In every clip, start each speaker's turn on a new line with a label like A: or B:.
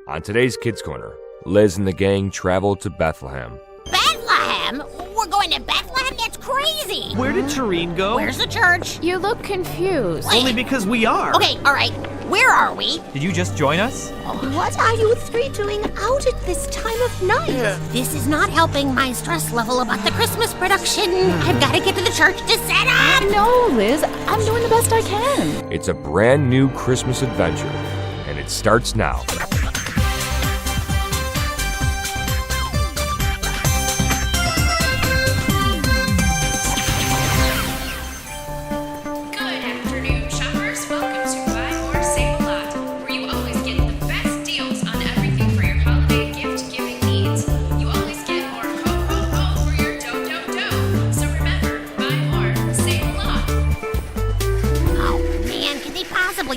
A: On today's Kids Corner, Liz and the gang travel to Bethlehem.
B: Bethlehem? We're going to Bethlehem? That's crazy!
C: Where did Terrene go?
B: Where's the church?
D: You look confused.
C: Only because we are.
B: Okay, all right. Where are we?
C: Did you just join us?
E: What are you three doing out at this time of night?
B: This is not helping my stress level about the Christmas production. I've got to get to the church to set up.
D: No, Liz, I'm doing the best I can.
A: It's a brand new Christmas adventure, and it starts now.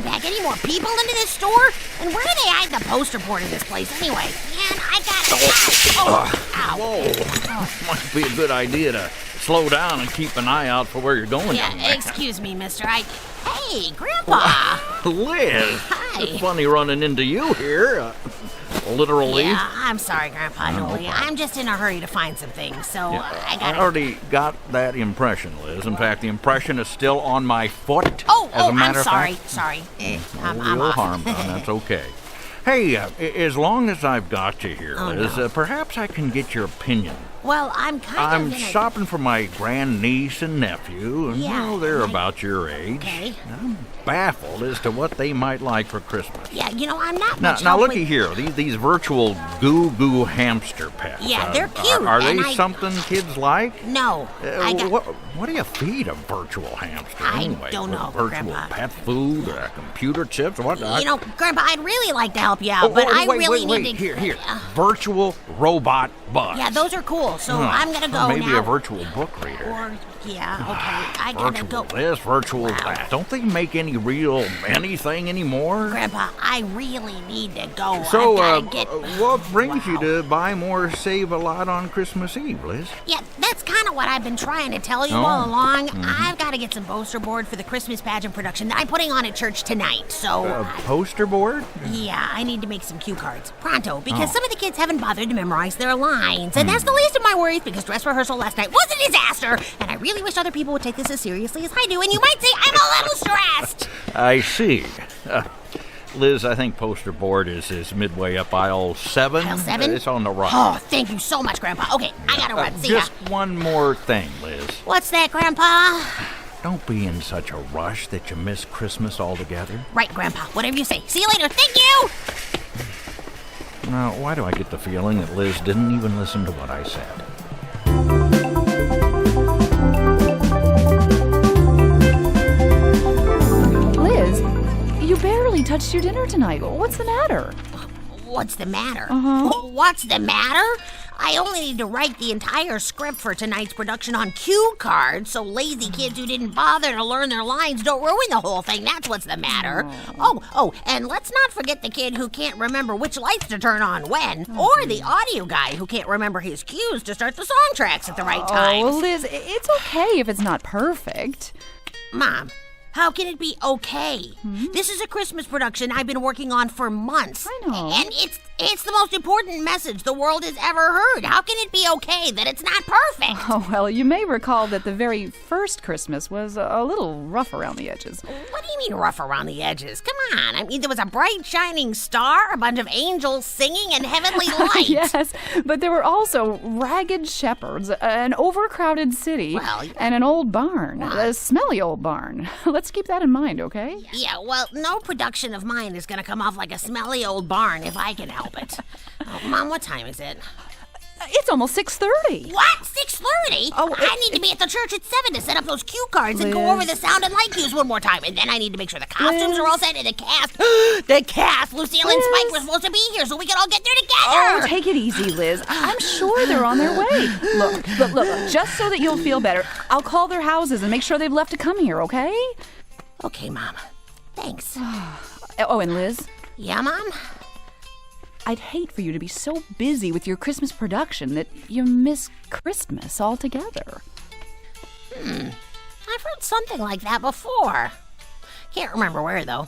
B: Back any more people into this store? And where do they hide the poster board in this place anyway? Man, I gotta...
F: Whoa. Might be a good idea to slow down and keep an eye out for where you're going.
B: Yeah, excuse me, mister. Hey, Grandpa.
F: Liz.
B: Hi.
F: It's funny running into you here. Literally.
B: Yeah, I'm sorry, Grandpa Noli. I'm just in a hurry to find some things, so I gotta...
F: I already got that impression, Liz. In fact, the impression is still on my foot.
B: I'm sorry. I'm
F: no
B: off.
F: harm done. That's okay. Hey, as long as I've got you here, Liz,
B: no.
F: Perhaps I can get your opinion.
B: Well, I'm
F: I'm shopping for my grandniece and nephew, and they're about your age.
B: Okay.
F: I'm baffled as to what they might like for Christmas.
B: Yeah, I'm not
F: Now,
B: much
F: now
B: help
F: looky
B: with...
F: here, these virtual goo-goo hamster pets.
B: Yeah, they're cute.
F: Are they something kids like?
B: No.
F: What do you feed a virtual hamster anyway?
B: I don't know,
F: Virtual
B: Grandpa.
F: pet food, computer chips, what?
B: Grandpa, I'd really like to help you out, but I really need to...
F: Here. Virtual robot bugs.
B: Yeah, those are cool, so I'm gonna go
F: maybe
B: now.
F: A virtual book reader.
B: Okay, I gotta go.
F: Virtual this, virtual that. Don't they make any real anything anymore?
B: Grandpa, I really need to go.
F: So,
B: I've gotta get...
F: what brings you to buy more, save a lot on Christmas Eve, Liz?
B: Yeah, that's kind of what I've been trying to tell you all along. I've got to get some poster board for the Christmas pageant production that I'm putting on at church tonight, so...
F: Poster board?
B: Yeah, I need to make some cue cards. Pronto, because some of the kids haven't bothered to memorize their lines. And that's the least of my worries, because dress rehearsal last night was a disaster, and I really wish other people would take this as seriously as I do, and you might say I'm a little stressed.
F: I see. Liz, I think poster board is midway up aisle 7.
B: Aisle 7?
F: It's on the right.
B: Oh, thank you so much, Grandpa. Okay, I gotta run. See ya.
F: Just one more thing, Liz.
B: What's that, Grandpa?
F: Don't be in such a rush that you miss Christmas altogether.
B: Right, Grandpa. Whatever you say. See you later. Thank you!
F: Now, why do I get the feeling that Liz didn't even listen to what I said?
D: Liz, you barely touched your dinner tonight. What's the matter?
B: What's the matter? What's the matter? I only need to write the entire script for tonight's production on cue cards so lazy kids who didn't bother to learn their lines don't ruin the whole thing. That's what's the matter. Oh, and let's not forget the kid who can't remember which lights to turn on when, or the audio guy who can't remember his cues to start the song tracks at the right time.
D: Oh, Liz, it's okay if it's not perfect.
B: Mom, how can it be okay? This is a Christmas production I've been working on for months.
D: I know.
B: And it's the most important message the world has ever heard. How can it be okay that it's not perfect?
D: Oh, well, you may recall that the very first Christmas was a little rough around the edges.
B: What do you mean rough around the edges? Come on. I mean, there was a bright shining star, a bunch of angels singing, and heavenly light.
D: Yes, but there were also ragged shepherds, an overcrowded city, and an old barn, a smelly old barn. Let's keep that in mind, okay?
B: Yeah, well, no production of mine is going to come off like a smelly old barn if I can help it. Mom, what time is it?
D: It's almost 6:30.
B: What? 6:30? I need to be at the church at 7 to set up those cue cards and go over the sound and light cues one more time. And then I need to make sure the costumes are all set and the cast. Lucille and Spike were supposed to be here so we can all get there together.
D: Oh, take it easy, Liz. I'm sure they're on their way. Look, just so that you'll feel better, I'll call their houses and make sure they've left to come here, okay?
B: Okay, Mom. Thanks.
D: Oh, and Liz?
B: Yeah, Mom?
D: I'd hate for you to be so busy with your Christmas production that you miss Christmas altogether.
B: I've heard something like that before. Can't remember where, though.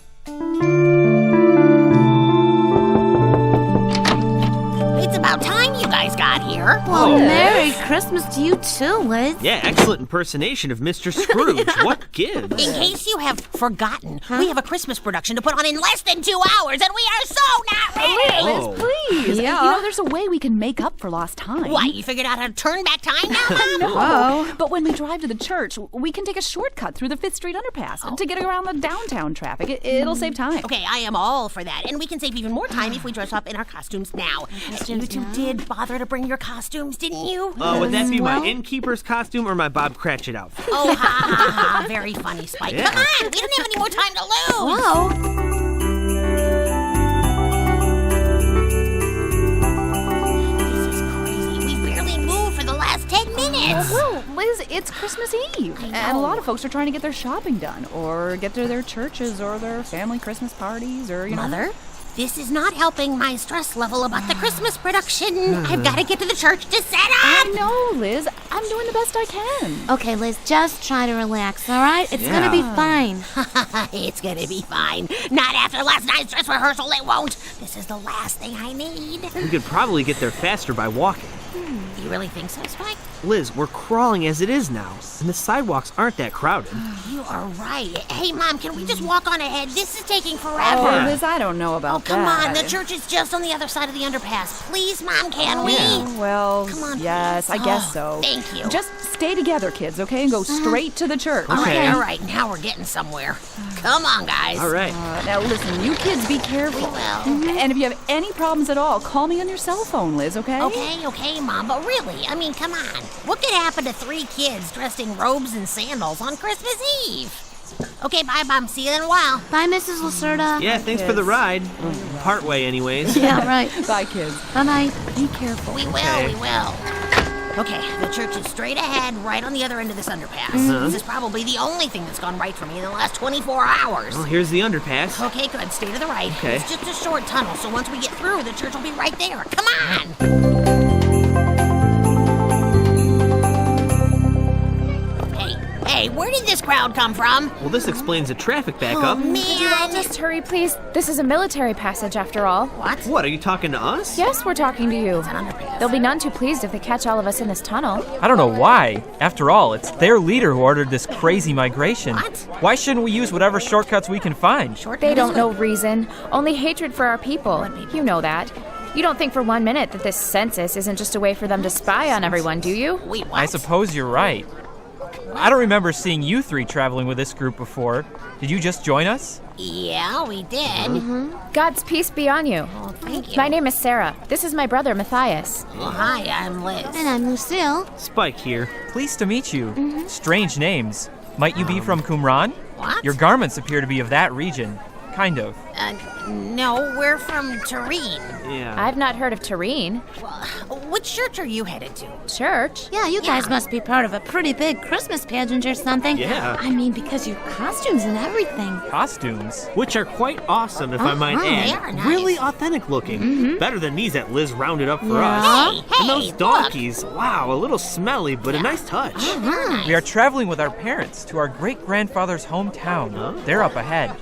B: got here.
E: Well, Merry Christmas to you too, Liz.
C: Yeah, excellent impersonation of Mr. Scrooge. What gives?
B: In case you have forgotten, we have a Christmas production to put on in less than 2 hours, and we are so not ready.
D: Liz, please.
E: Yeah.
D: There's a way we can make up for lost time.
B: What, you figured out how to turn back time now, Mom?
D: No. But when we drive to the church, we can take a shortcut through the 5th Street underpass to get around the downtown traffic. It'll save time.
B: Okay, I am all for that, and we can save even more time if we dress up in our costumes now. You two did bother to bring your costumes, didn't you?
C: Would that be my innkeeper's costume or my Bob Cratchit outfit?
B: Oh, ha. Very funny, Spike.
C: Yeah.
B: Come on, we don't have any more time to lose.
E: Whoa.
B: This is crazy. We barely moved for the last 10 minutes.
D: Well, Liz, it's Christmas Eve, and a lot of folks are trying to get their shopping done, or get to their churches or their family Christmas parties, or,
B: Mother, this is not helping my stress level about the Christmas production. I've got to get to the church to set up.
D: I know, Liz. I'm doing the best I can.
E: Okay, Liz, just try to relax, all right? It's gonna be fine.
B: It's gonna be fine. Not after last night's dress rehearsal, it won't. This is the last thing I need.
C: We could probably get there faster by walking.
B: You really think so, Spike?
C: Liz, we're crawling as it is now, and the sidewalks aren't that crowded.
B: You are right. Hey, Mom, can we just walk on ahead? This is taking forever.
D: Oh, Liz, I don't know about
B: Come
D: that.
B: on, the church is just on the other side of the underpass. Please, Mom, can we?
D: Well,
B: Come on,
D: yes,
B: please.
D: I guess so.
B: Thank you.
D: Just stay together, kids, okay? And go straight to the church.
C: Okay.
B: All right, now we're getting somewhere. Come on, guys.
C: All right.
D: Now, listen, you kids be careful.
B: We will.
D: And if you have any problems at all, call me on your cell phone, Liz, okay?
B: Okay, Mom, but really, I mean, come on. What could happen to 3 kids dressed in robes and sandals on Christmas Eve? Okay, bye, Mom. See you in a while.
E: Bye, Mrs. Lacerda.
C: Yeah, thanks for the ride. Partway, anyways.
E: Yeah, right.
D: Bye, kids.
E: Bye-bye.
D: Be careful.
B: We will,
C: Okay.
B: we will. Okay, the church is straight ahead, right on the other end of this underpass. This is probably the only thing that's gone right for me in the last 24 hours.
C: Well, here's the underpass.
B: Okay, good. Stay to the right.
C: Okay.
B: It's just a short tunnel, so once we get through, the church will be right there. Come on! Hey, where did this crowd come from?
C: Well, this explains the traffic backup.
B: Man!
G: Could you all just hurry, please? This is a military passage, after all.
B: What?
C: What, are you talking to us?
G: Yes, we're talking to you.
B: underpass.
G: They'll be none too pleased if they catch all of us in this tunnel.
H: I don't know why. After all, it's their leader who ordered this crazy migration.
B: What?
H: Why shouldn't we use whatever shortcuts we can find?
G: They don't know reason, only hatred for our people. You know that. You don't think for 1 minute that this census isn't just a way for them to spy on everyone, do you?
B: Wait, what?
H: I suppose you're right. I don't remember seeing you 3 traveling with this group before. Did you just join us?
B: Yeah, we did.
G: God's peace be on you.
B: Oh, thank you.
G: My name is Sarah. This is my brother, Matthias.
B: Well, hi, I'm Liz.
E: And I'm Lucille.
C: Spike here.
H: Pleased to meet you. Strange names. Might you be from Qumran?
B: What?
H: Your garments appear to be of that region. Kind of.
B: No, we're from Terrene.
C: Yeah.
G: I've not heard of Terrene.
B: Which church are you headed to?
G: Church?
E: Yeah, you guys must be part of a pretty big Christmas pageant or something.
C: Yeah.
E: I mean, because your costumes and everything.
H: Costumes.
C: Which are quite awesome, if I might add.
B: They are nice.
C: Really authentic looking. Better than these that Liz rounded up for us.
B: Hey,
C: And those
B: look.
C: donkeys, wow, a little smelly, but a nice touch.
H: We are traveling with our parents to our great-grandfather's hometown. They're up ahead.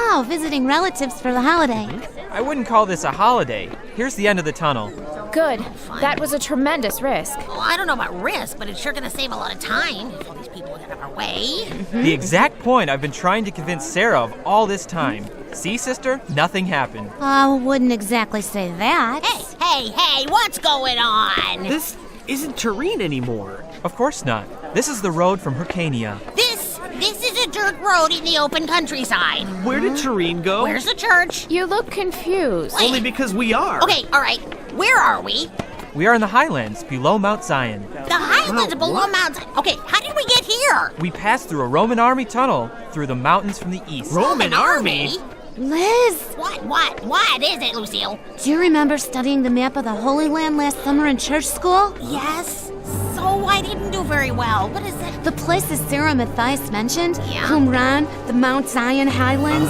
E: Oh, visiting relatives for the holiday.
H: I wouldn't call this a holiday. Here's the end of the tunnel.
G: Good. That was a tremendous risk.
B: Well, I don't know about risk, but it's sure going to save a lot of time if all these people get out of our way.
H: The exact point I've been trying to convince Sarah of all this time. See, sister? Nothing happened.
E: I wouldn't exactly say that.
B: Hey, what's going on?
C: This isn't Terrene anymore.
H: Of course not. This is the road from Hyrcania.
B: This is a dirt road in the open countryside.
C: Where did Terrene go?
B: Where's the church?
G: You look confused.
C: Only because we are.
B: Okay, all right. Where are we?
H: We are in the highlands, below Mount Zion.
B: The highlands below Mount Zion. Okay, how did we get here?
H: We passed through a Roman army tunnel through the mountains from the east.
C: Roman army?
E: Liz,
B: What is it, Lucille?
E: do you remember studying the map of the Holy Land last summer in church school?
B: Yes. So I didn't do very well. What is it?
E: The places Sarah and Matthias mentioned,
B: Yeah.
E: Qumran, the Mount Zion Highlands,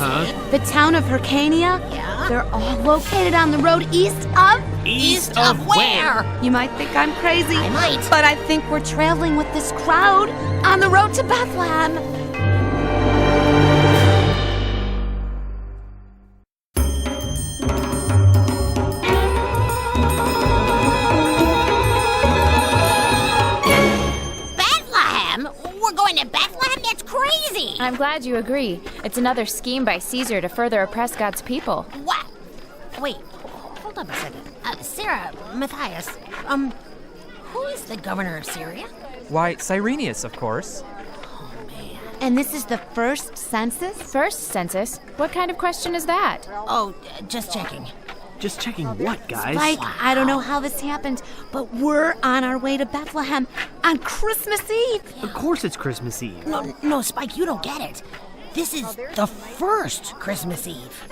E: the town of Hyrcania,
B: Yeah.
E: they're all located on the road east of...
C: East of where?
E: You might think I'm crazy,
B: I might.
E: but I think we're traveling with this crowd on the road to Bethlehem.
G: I'm glad you agree. It's another scheme by Caesar to further oppress God's people.
B: What? Wait, hold up a second. Sarah, Matthias, who is the governor of Syria?
H: Why, Cyrenius, of course.
E: And this is the first census?
G: First census? What kind of question is that?
B: Oh, just checking.
C: Just checking what, guys?
E: Spike, I don't know how this happened, but we're on our way to Bethlehem on Christmas Eve.
C: Of course it's Christmas Eve.
B: No, Spike, you don't get it. This is the first Christmas Eve.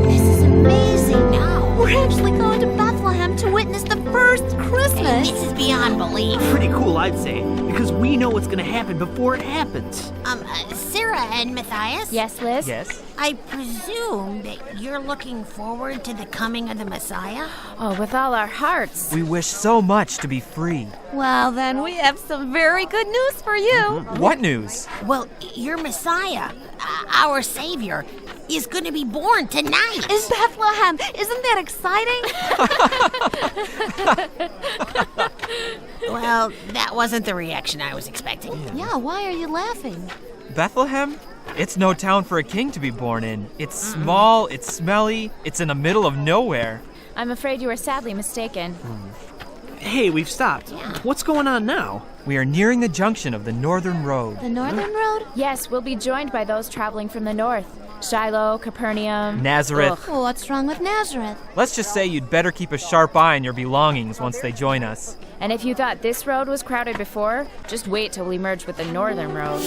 E: This is amazing.
B: No.
E: We're actually going to Bethlehem to witness the first Christmas.
B: This is beyond belief.
C: Pretty cool, I'd say, because we know what's gonna happen before it happens.
B: Sarah and Matthias?
G: Yes, Liz?
H: Yes?
B: I presume that you're looking forward to the coming of the Messiah?
G: Oh, with all our hearts.
H: We wish so much to be free.
E: Well, then we have some very good news for you.
H: What news?
B: Well, your Messiah, our Savior, is going to be born tonight.
E: In Bethlehem. Isn't that exciting?
B: Well, that wasn't the reaction I was expecting.
E: Yeah, why are you laughing?
H: Bethlehem? It's no town for a king to be born in. It's small, it's smelly, it's in the middle of nowhere.
G: I'm afraid you are sadly mistaken.
C: Hey, we've stopped. What's going on now?
H: We are nearing the junction of the Northern Road.
E: The Northern Road?
G: Yes, we'll be joined by those traveling from the north. Shiloh, Capernaum.
H: Nazareth.
G: Ugh.
E: Well, what's wrong with Nazareth?
H: Let's just say you'd better keep a sharp eye on your belongings once they join us.
G: And if you thought this road was crowded before, just wait till we merge with the Northern Road.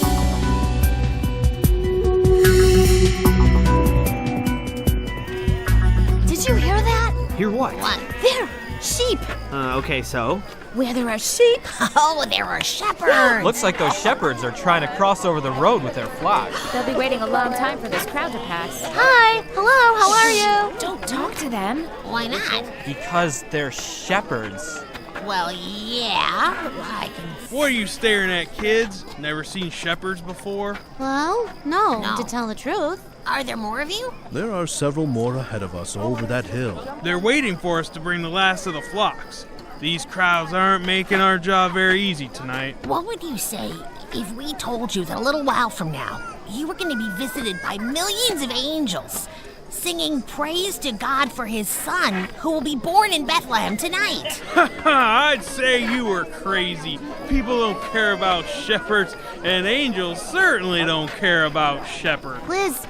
E: Did you hear that?
C: Hear what?
B: What?
E: There, sheep.
C: Okay, so?
E: Where there are sheep,
B: Oh, there are shepherds.
H: Looks like those shepherds are trying to cross over the road with their flock.
G: They'll be waiting a long time for this crowd to pass.
E: Hi, hello, how are you?
G: Don't talk to them.
B: Why not?
H: Because they're shepherds.
B: Well, yeah, I can...
I: What are you staring at, kids? Never seen shepherds before?
E: Well, no, to tell the truth.
B: Are there more of you?
J: There are several more ahead of us over that hill.
I: They're waiting for us to bring the last of the flocks. These crowds aren't making our job very easy tonight.
B: What would you say if we told you that a little while from now, you were going to be visited by millions of angels, singing praise to God for his son, who will be born in Bethlehem tonight?
I: I'd say you were crazy. People don't care about shepherds, and angels certainly don't care about shepherds.
E: Liz,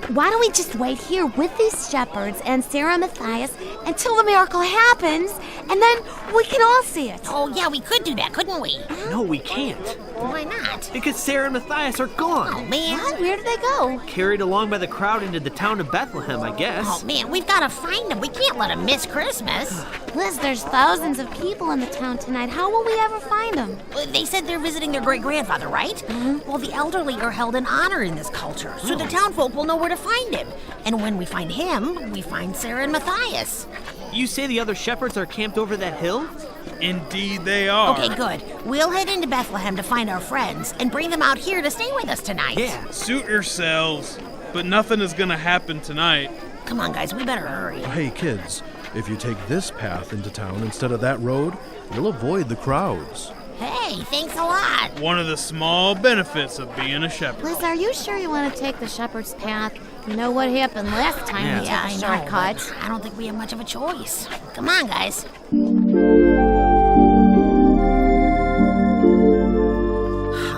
E: why don't we just wait here with these shepherds and Sarah and Matthias until the miracle happens, and then we can all see it.
B: Oh, yeah, we could do that, couldn't we?
C: No, we can't.
B: Why not?
C: Because Sarah and Matthias are
B: Oh,
C: gone.
B: man.
E: What? Where did they go?
C: Carried along by the crowd into the town of Bethlehem, I guess.
B: Oh, man, we've got to find them. We can't let them miss Christmas.
E: Liz, there's thousands of people in the town tonight. How will we ever find them?
B: They said they're visiting their great-grandfather, right? Well, the elderly are held in honor in this culture, so the townfolk will know where to find him. And when we find him, we find Sarah and Matthias.
C: You say the other shepherds are camped over that hill?
I: Indeed they are.
B: Okay, good. We'll head into Bethlehem to find our friends and bring them out here to stay with us tonight.
C: Yeah.
I: Suit yourselves, but nothing is gonna happen tonight.
B: Come on, guys, we better hurry.
J: Hey, kids, if you take this path into town instead of that road, you'll avoid the crowds.
B: Hey, thanks a lot.
I: One of the small benefits of being a shepherd.
E: Liz, are you sure you want to take the shepherd's path? You know what happened last time we took
B: I
E: a
B: know,
E: shortcut.
B: but I don't think we have much of a choice. Come on, guys.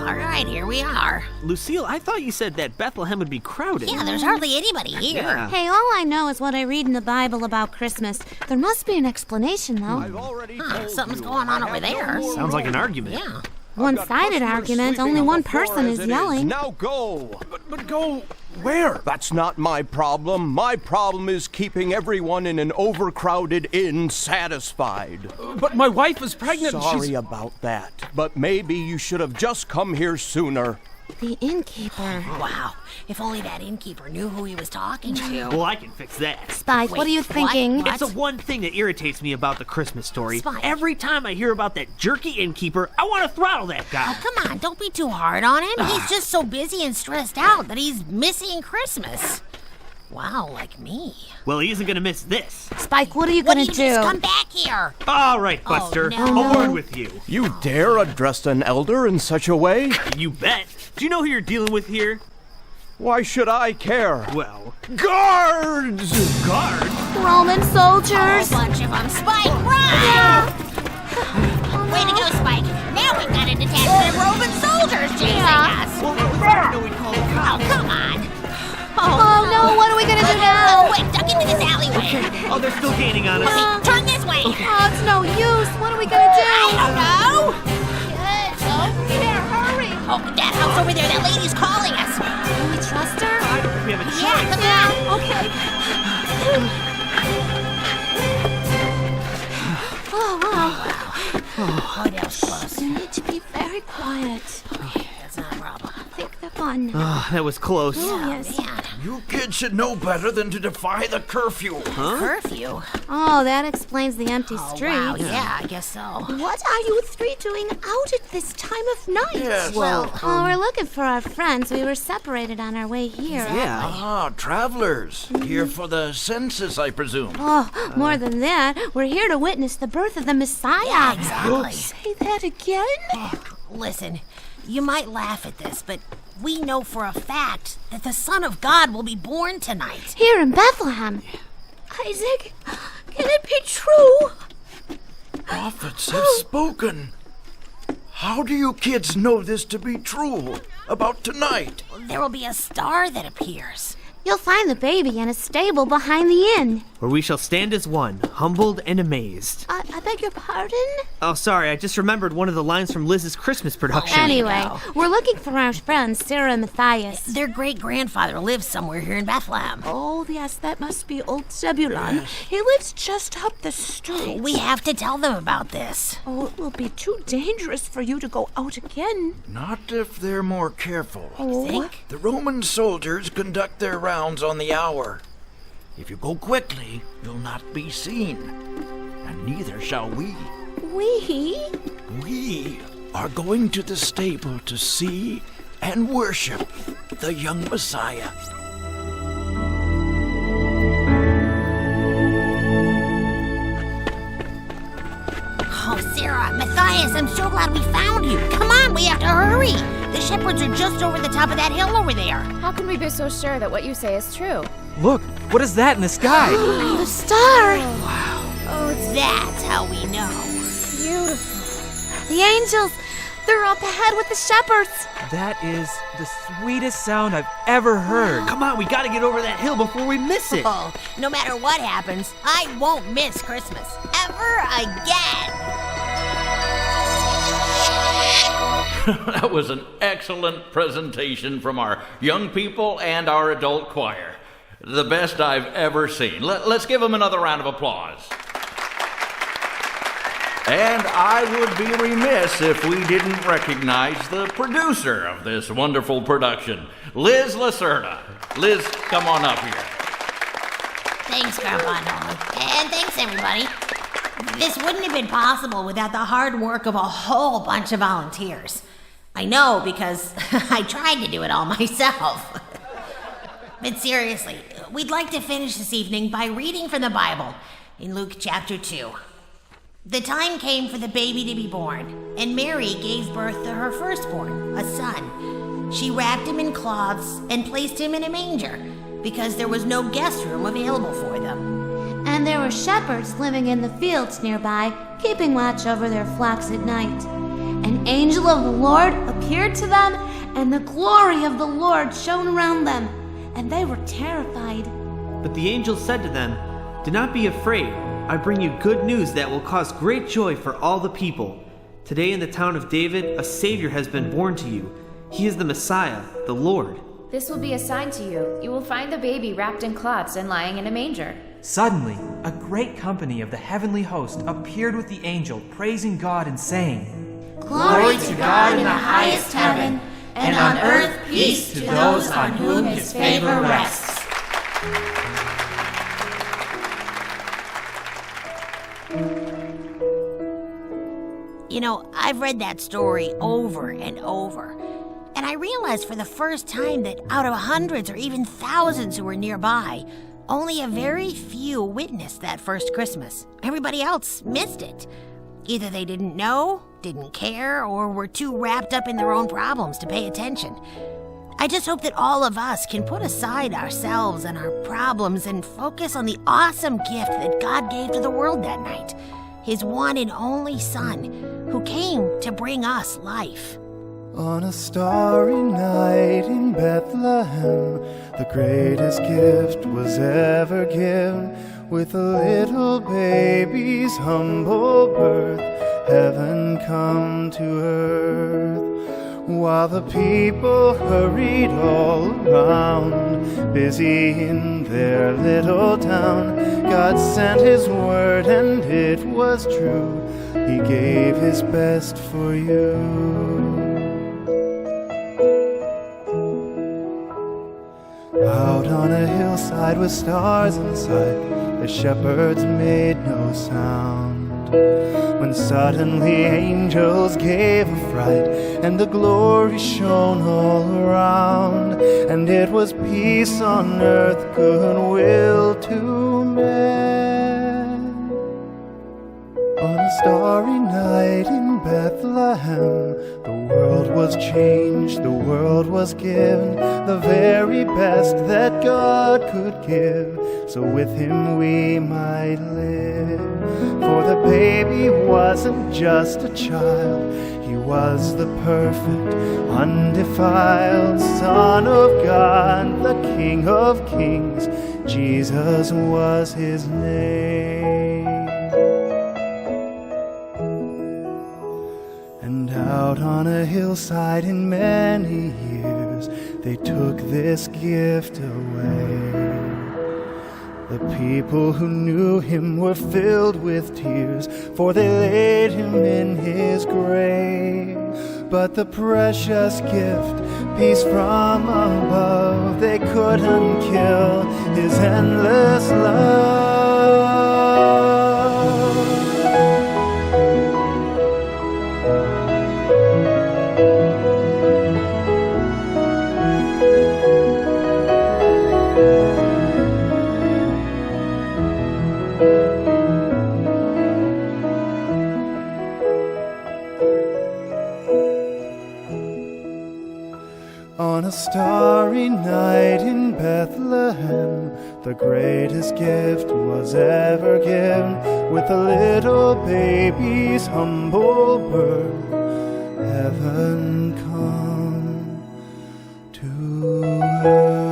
B: All right, here we are.
C: Lucille, I thought you said that Bethlehem would be crowded.
B: Yeah, there's hardly anybody here.
C: Yeah.
E: Hey, all I know is what I read in the Bible about Christmas. There must be an explanation, though.
B: Something's going on over there.
C: Sounds like an argument.
B: Yeah.
E: One-sided argument, only one person is yelling.
K: Now go! But go where? That's not my problem. My problem is keeping everyone in an overcrowded inn satisfied.
C: But my wife is pregnant.
K: Sorry about that, but maybe you should have just come here sooner.
E: The innkeeper.
B: Wow. If only that innkeeper knew who he was talking to.
C: Well, I can fix that.
E: Spike, what are you
B: Wait,
E: thinking?
B: what?
C: It's the one thing that irritates me about the Christmas story.
B: Spike.
C: Every time I hear about that jerky innkeeper, I want to throttle that guy.
B: Oh, come on, don't be too hard on him. He's just so busy and stressed out that he's missing Christmas. Wow, like me.
C: Well, he isn't gonna miss this.
E: Spike, what are you gonna do?
B: Just come back here.
C: All right, Buster.
B: no.
C: A word with you.
K: You dare address an elder in such a way?
C: You bet. Do you know who you're dealing with here?
K: Why should I care?
C: Well,
K: guards!
C: Guards?
E: Roman soldiers.
B: A bunch of them. Spike, run! Way to go, Spike. Now we've got a detachment of Roman soldiers chasing us.
C: Well, I know we call the cops.
B: Oh, come on.
E: Oh no, what are we gonna do now?
B: Quick, duck into this alleyway.
C: Oh, they're still gaining on us.
B: Okay, turn this way.
E: Oh, it's no use. What are we gonna do?
B: I don't know.
E: It's over here. Hurry.
B: Oh, that house over there, that lady's calling us.
E: Can we trust her?
C: I don't think we have a choice.
B: Yeah, come on.
E: Okay. Oh, wow.
B: Oh, that was close.
E: You need to be very quiet.
B: Okay, that's not a problem.
E: Take that one.
C: Oh, that was close.
E: Yes.
B: Man,
F: You kids should know better than to defy the curfew.
B: curfew.
E: Oh, that explains the empty street.
B: Wow, yeah, I guess so.
E: What are you three doing out at this time of night?
F: Yes.
B: Well,
E: Oh, we're looking for our friends. We were separated on our way here.
C: Yeah.
F: Ah, travelers. Here for the census, I presume.
E: Oh, more than that, we're here to witness the birth of the Messiah.
B: yeah, exactly.
E: Say that again?
B: Listen, you might laugh at this, but we know for a fact that the Son of God will be born tonight.
E: Here in Bethlehem. Isaac, can it be true?
F: Prophets have spoken. How do you kids know this to be true about tonight?
B: There will be a star that appears.
E: You'll find the baby in a stable behind the inn.
C: Where we shall stand as one, humbled and amazed.
E: I beg your pardon?
C: Oh, sorry, I just remembered one of the lines from Liz's Christmas production.
E: Anyway, we're looking for our friends, Sarah and Matthias.
B: Their great-grandfather lives somewhere here in Bethlehem.
E: Oh, yes, that must be old Zebulon. He lives just up the street.
B: We have to tell them about this.
E: Oh, it will be too dangerous for you to go out again.
F: Not if they're more careful.
E: Oh,
B: Think?
F: The Roman soldiers conduct their rounds on the hour. If you go quickly, you'll not be seen. And neither shall we.
E: we?
F: We are going to the stable to see and worship the young Messiah.
B: Oh, Sarah, Matthias, I'm so glad we found you. Come on, we have to hurry. The shepherds are just over the top of that hill over there.
G: How can we be so sure that what you say is true?
H: Look, what is that in the sky?
E: The star!
B: Oh, that's how we know.
G: Beautiful.
E: The angels! They're up ahead with the shepherds!
H: That is the sweetest sound I've ever heard.
C: Come on, we gotta get over that hill before we miss it.
B: Oh, no matter what happens, I won't miss Christmas. Ever again.
F: That was an excellent presentation from our young people and our adult choir. The best I've ever seen. Let's give them another round of applause. And I would be remiss if we didn't recognize the producer of this wonderful production, Liz Lacerda. Liz, come on up here.
B: Thanks, Grandpa Nolan. And thanks, everybody. This wouldn't have been possible without the hard work of a whole bunch of volunteers. I know, because I tried to do it all myself. But seriously, we'd like to finish this evening by reading from the Bible in Luke chapter 2. The time came for the baby to be born, and Mary gave birth to her firstborn, a son. She wrapped him in cloths and placed him in a manger, because there was no guest room available for them.
E: And there were shepherds living in the fields nearby, keeping watch over their flocks at night. An angel of the Lord appeared to them, and the glory of the Lord shone around them, and they were terrified.
C: But the angel said to them, "Do not be afraid. I bring you good news that will cause great joy for all the people. Today in the town of David, a Savior has been born to you. He is the Messiah, the Lord."
G: This will be a sign to you. You will find the baby wrapped in cloths and lying in a manger.
H: Suddenly, a great company of the heavenly host appeared with the angel, praising God and saying,
E: Glory to God in the highest heaven, and on earth peace to those on whom his favor rests.
B: You know, I've read that story over and over, and I realized for the first time that out of hundreds or even thousands who were nearby, only a very few witnessed that first Christmas. Everybody else missed it. Either they didn't know, didn't care, or were too wrapped up in their own problems to pay attention. I just hope that all of us can put aside ourselves and our problems and focus on the awesome gift that God gave to the world that night. His one and only Son, who came to bring us life.
L: On a starry night in Bethlehem, the greatest gift was ever given. With a little baby's humble birth, heaven come to earth. While the people hurried all around, busy in their little town, God sent His word and it was true. He gave His best for you. Out on a hillside with stars in sight, the shepherds made no sound. When suddenly angels gave a fright, and the glory shone all around, and it was peace on earth, goodwill to men. On a starry night in Bethlehem, the world was changed, the world was given the very best that God could give, so with Him we might live. For the baby wasn't just a child, He was the perfect, undefiled Son of God, the King of Kings. Jesus was His name. And out on a hillside in many years, they took this gift away. The people who knew Him were filled with tears, for they laid Him in His grave. But the precious gift, peace from above, they couldn't kill His endless love. On a starry night in Bethlehem, the greatest gift was ever given. With a little baby's humble birth, heaven come to earth.